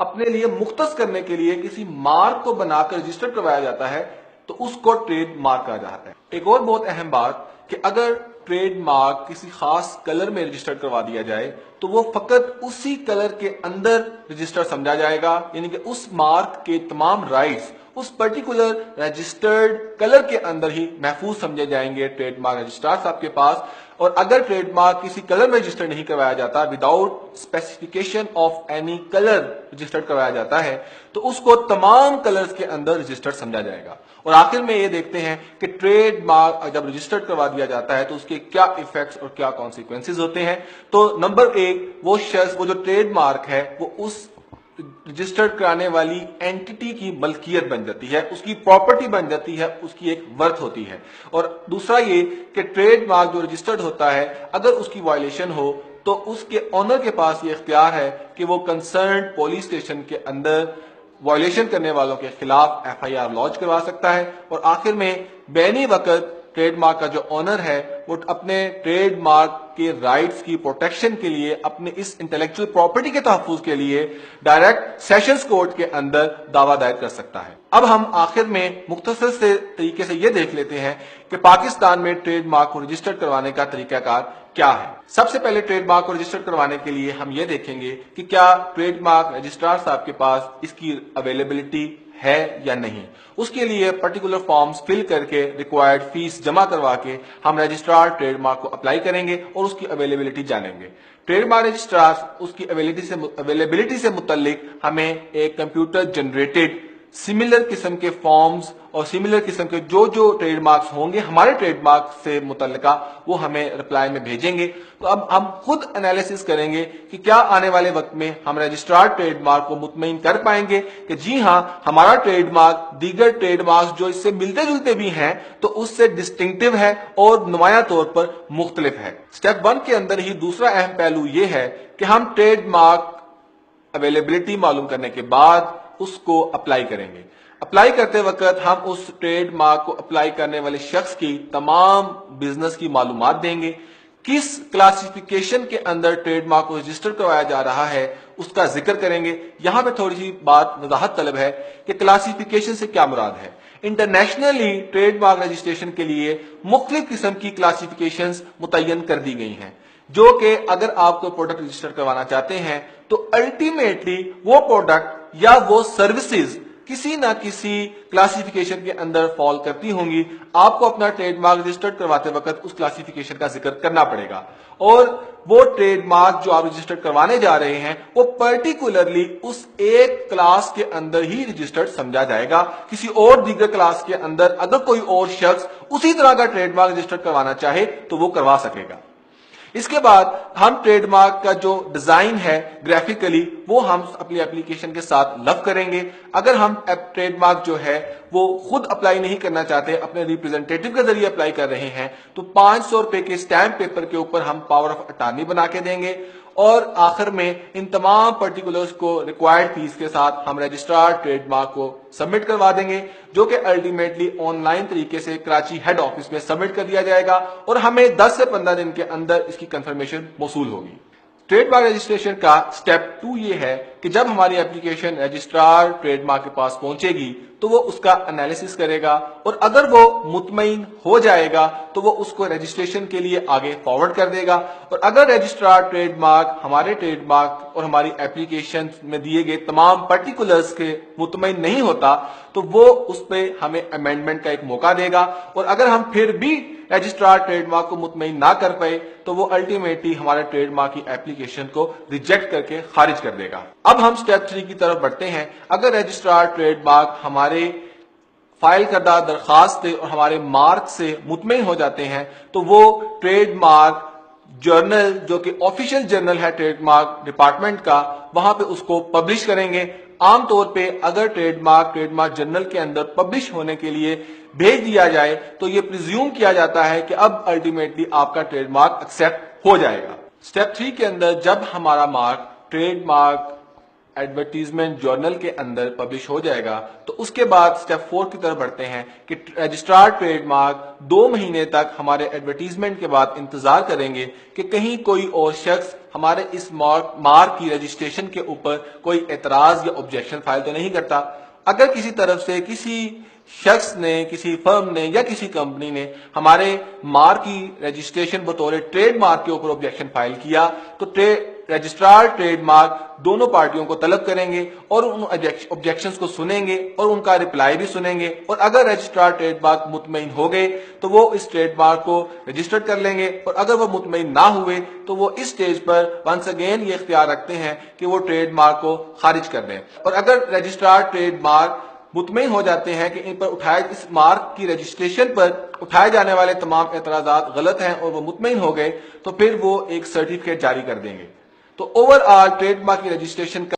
اپنے لیے مختص کرنے کے لیے کسی مارک کو بنا کر رجسٹر کروایا جاتا ہے تو اس کو ٹریڈ مارک کہا جاتا ہے۔ ایک اور بہت اہم بات کہ اگر ٹریڈ مارک کسی خاص کلر میں رجسٹر کروا دیا جائے تو وہ فقط اسی کلر کے اندر رجسٹر سمجھا جائے گا، یعنی کہ اس مارک کے تمام رائٹس اس پرٹیکولر رجسٹرڈ کلر کے اندر ہی محفوظ سمجھے جائیں گے ٹریڈ مارک رجسٹرار صاحب کے پاس۔ اور اگر ٹریڈ مارک کسی کلر میں رجسٹر نہیں کروایا جاتا، without specification of any colour register کروایا جاتا ہے، تو اس کو تمام کلرز کے اندر رجسٹر سمجھا جائے گا۔ اور آخر میں یہ دیکھتے ہیں کہ ٹریڈ مارک جب رجسٹر کروا دیا جاتا ہے تو اس کے کیا ایفیکٹس اور کیا کانسیکوینسز ہوتے ہیں۔ تو نمبر ایک، وہ شخص، وہ جو ٹریڈ مارک ہے وہ اس رجسٹرڈ کرانے والی اینٹی کی ملکیت بن جاتی ہے، اس کی پراپرٹی بن جاتی ہے، اس کی ایک ورتھ ہوتی ہے۔ اور دوسرا یہ کہ ٹریڈ مارک جو رجسٹرڈ ہوتا ہے اگر اس کی وائلیشن ہو تو اس کے آنر کے پاس یہ اختیار ہے کہ وہ کنسرنڈ پولیس اسٹیشن کے اندر وائلیشن کرنے والوں کے خلاف ایف آئی آر لانچ کروا سکتا ہے۔ اور آخر میں بینی وقت ٹریڈ مارک کا جو آنر ہے وہ اپنے ٹریڈ مارک کے رائٹس کی پروٹیکشن کے لیے، اپنے اس انٹلیکچوئل پراپرٹی کے تحفظ کے لیے ڈائریکٹ سیشنز کورٹ کے اندر دعویٰ دائر کر سکتا ہے۔ اب ہم آخر میں مختصر سے طریقے سے یہ دیکھ لیتے ہیں کہ پاکستان میں ٹریڈ مارک کو رجسٹر کروانے کا طریقہ کار کیا ہے۔ سب سے پہلے ٹریڈ مارک کو رجسٹر کروانے کے لیے ہم یہ دیکھیں گے کہ کیا ٹریڈ مارک رجسٹرار صاحب کے پاس اس کی اویلیبلٹی ہے یا نہیں۔ اس کے لیے پرٹیکولر فارمز فل کر کے ریکوائرڈ فیس جمع کروا کے ہم رجسٹرار ٹریڈ مارک کو اپلائی کریں گے اور اس کی اویلیبلٹی جانیں گے۔ ٹریڈ مارک رجسٹرار اس کی اویلیبلٹی سے متعلق ہمیں ایک کمپیوٹر جنریٹڈ سملر قسم کے فارمز اور سملر قسم کے جو ٹریڈ مارکس ہوں گے ہمارے ٹریڈ مارک سے متعلقہ وہ ہمیں رپلائی میں بھیجیں گے۔ تو اب ہم خود انالیسس کریں گے کہ کیا آنے والے وقت میں ہم رجسٹرار ٹریڈ مارک کو مطمئن کر پائیں گے کہ جی ہاں ہمارا ٹریڈ مارک دیگر ٹریڈ مارکس جو اس سے ملتے جلتے بھی ہیں تو اس سے ڈسٹنکٹیو ہے اور نمایاں طور پر مختلف ہے۔ سٹیپ 1 کے اندر ہی دوسرا اہم پہلو یہ ہے کہ ہم ٹریڈ مارک اویلیبلٹی معلوم کرنے کے بعد اس کو اپلائی کریں گے۔ اپلائی کرتے وقت ہم اس ٹریڈ مارک کو اپلائی کرنے والے شخص کی تمام بزنس کی معلومات دیں گے، کس کلاسیفیکیشن کے اندر ٹریڈ مارک کو رجسٹر کروایا جا رہا ہے اس کا ذکر کریں گے۔ یہاں پہ تھوڑی سی بات وضاحت طلب ہے کہ کلاسیفیکیشن سے کیا مراد ہے۔ انٹرنیشنلی ٹریڈ مارک رجسٹریشن کے لیے مختلف قسم کی کلاسیفیکیشنز متعین کر دی گئی ہیں، جو کہ اگر آپ کو پروڈکٹ رجسٹر کروانا چاہتے ہیں تو الٹیمیٹلی وہ پروڈکٹ یا وہ سروسز کسی نہ کسی کلاسیفیکیشن کے اندر فال کرتی ہوں گی۔ آپ کو اپنا ٹریڈ مارک رجسٹر کرواتے وقت اس کلاسیفیکیشن کا ذکر کرنا پڑے گا، اور وہ ٹریڈ مارک جو آپ رجسٹر کروانے جا رہے ہیں وہ پرٹیکولرلی اس ایک کلاس کے اندر ہی رجسٹرڈ سمجھا جائے گا۔ کسی اور دیگر کلاس کے اندر اگر کوئی اور شخص اسی طرح کا ٹریڈ مارک رجسٹر کروانا چاہے تو وہ کروا سکے گا۔ اس کے بعد ہم ٹریڈ مارک کا جو ڈیزائن ہے گرافیکلی وہ ہم اپنی اپلیکیشن کے ساتھ لو کریں گے۔ اگر ہم ٹریڈ مارک جو ہے وہ خود اپلائی نہیں کرنا چاہتے، اپنے ریپرزینٹیٹیو کے ذریعے اپلائی کر رہے ہیں، تو 500 روپے کے اسٹیمپ پیپر کے اوپر ہم پاور آف اٹارنی بنا کے دیں گے، اور آخر میں ان تمام پرٹیکولرز کو ریکوائرڈ فیس کے ساتھ ہم رجسٹرار ٹریڈ مارک کو سبمٹ کروا دیں گے، جو کہ الٹیمیٹلی آن لائن طریقے سے کراچی ہیڈ آفس میں سبمٹ کر دیا جائے گا، اور ہمیں 10 سے 15 دن کے اندر اس کی کنفرمیشن موصول ہوگی۔ ٹریڈ مارک رجسٹریشن کا سٹیپ 2 یہ ہے کہ جب ہماری اپلیکیشن رجسٹرار ٹریڈ مارک کے پاس پہنچے گی تو وہ اس کا انالیسس کرے گا، اور اگر وہ مطمئن ہو جائے گا تو وہ اس کو رجسٹریشن کے لیے آگے فارورڈ کر دے گا۔ اور اگر رجسٹرار ٹریڈ مارک ہمارے ٹریڈ مارک اور ہماری اپلیکیشن میں دیے گئے تمام پرٹیکولرز کے مطمئن نہیں ہوتا تو وہ اس پہ ہمیں امینڈمنٹ کا ایک موقع دے گا، اور اگر ہم پھر بھی رجسٹرار ٹریڈ مارک کو مطمئن نہ کر پائے تو وہ الٹیمیٹلی ہمارے ٹریڈ مارک کی اپلیکیشن کو ریجیکٹ کر کے خارج کر دے گا۔ اب ہم سٹیپ 3 کی طرف بڑھتے ہیں۔ اگر رجسٹرار ٹریڈ مارک ہمارے فائل کردہ درخواست اور ہمارے مارک سے مطمئن ہو جاتے ہیں تو وہ ٹریڈ مارک جرنل، جو کہ آفیشیل جرنل ہے ٹریڈ مارک ڈپارٹمنٹ کا، وہاں پہ اس کو پبلش کریں گے۔ عام طور پہ اگر ٹریڈ مارک جرنل کے اندر پبلش ہونے کے لیے بھیج دیا جائے تو یہ پریزیوم کیا جاتا ہے کہ اب الٹیمیٹلی آپ کا ٹریڈ مارک ایکسپٹ ہو جائے گا۔ سٹیپ 3 کے اندر جب ہمارا mark trade mark advertisement journal کے اندر پبلش ہو جائے گا تو اس کے بعد سٹیپ 4 کی طرف بڑھتے ہیں کہ رجسٹرارڈ ٹریڈ مارک 2 مہینے تک ہمارے ایڈورٹیزمنٹ کے بعد انتظار کریں گے کہ کہیں کوئی اور شخص ہمارے اس مارک کی رجسٹریشن کے اوپر کوئی اعتراض یا آبجیکشن فائل تو نہیں کرتا۔ اگر کسی طرف سے کسی شخص نے، کسی فرم نے یا کسی کمپنی نے ہمارے مارک کی رجسٹریشن بطور ٹریڈ مارک کے اوپر آبجیکشن فائل کیا تو رجسٹرار ٹریڈ مارک دونوں پارٹیوں کو طلب کریں گے اور ان آبجیکشنز کو سنیں گے اور ان کا رپلائی بھی سنیں گے، اور اگر رجسٹرار ٹریڈ مارک مطمئن ہو گئے تو وہ اس ٹریڈ مارک کو رجسٹر کر لیں گے، اور اگر وہ مطمئن نہ ہوئے تو وہ اس سٹیج پر ونس اگین یہ اختیار رکھتے ہیں کہ وہ ٹریڈ مارک کو خارج کر دیں۔ اور اگر رجسٹرار ٹریڈ مارک مطمئن ہو جاتے ہیں کہ ان پر اس مارک کی رجسٹریشن پر اٹھائے جانے والے تمام اعتراضات غلط ہیں اور وہ مطمئن ہو گئے تو پھر وہ ایک سرٹیفکیٹ جاری کر دیں گے۔ تو اوور آل ٹریڈ مارک کی رجسٹریشن کا